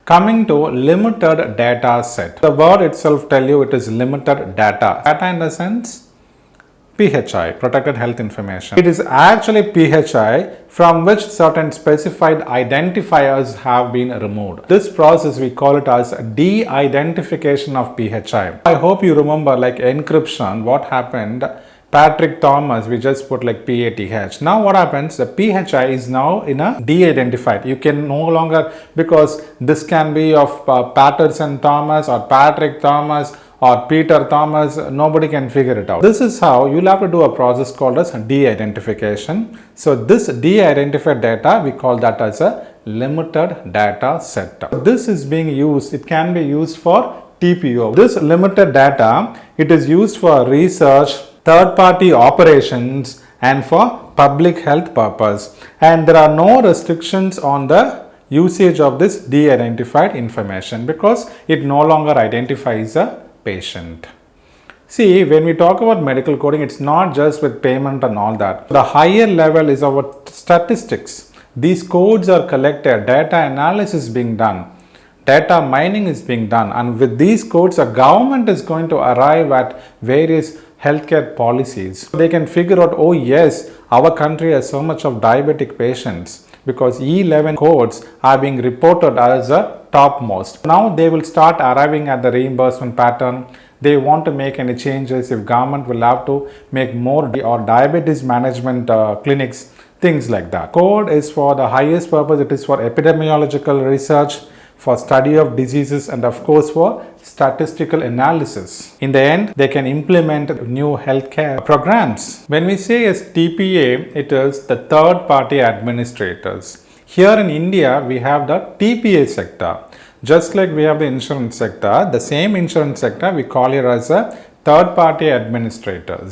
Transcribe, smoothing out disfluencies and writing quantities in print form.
Coming to limited data set. The word itself tell you it is limited data. Data in the sense PHI, protected health information. It is actually PHI from which certain specified identifiers have been removed. This process we call it as de-identification of PHI. I hope you remember like encryption, what happened. Patrick Thomas, we just put like PATH. Now what happens, the PHI is now in a de-identified. You can no longer, because this can be of Patterson Thomas or Patrick Thomas or Peter Thomas, nobody can figure it out. This is how you'll have to do a process called as de-identification. So this de-identified data, we call that as a limited data set. This is being used, it can be used for TPO. This limited data, it is used for research, third-party operations and for public health purpose, and there are no restrictions on the usage of this de-identified information because it no longer identifies a patient. See, when we talk about medical coding, it's not just with payment and all that. The higher level is our statistics. These codes are collected, data analysis is being done, data mining is being done, and with these codes a government is going to arrive at various healthcare policies. They can figure out, oh yes, our country has so much of diabetic patients because E11 codes are being reported as a topmost. Now they will start arriving at the reimbursement pattern. They want to make any changes, if government will have to make more or diabetes management clinics, things like that. Code is for the highest purpose. It is for epidemiological research, for study of diseases, and of course for statistical analysis. In the end, they can implement new healthcare programs. When we say as TPA, it is the third party administrators. Here in India, we have the TPA sector. Just like we have the insurance sector, the same insurance sector we call it as a third party administrators.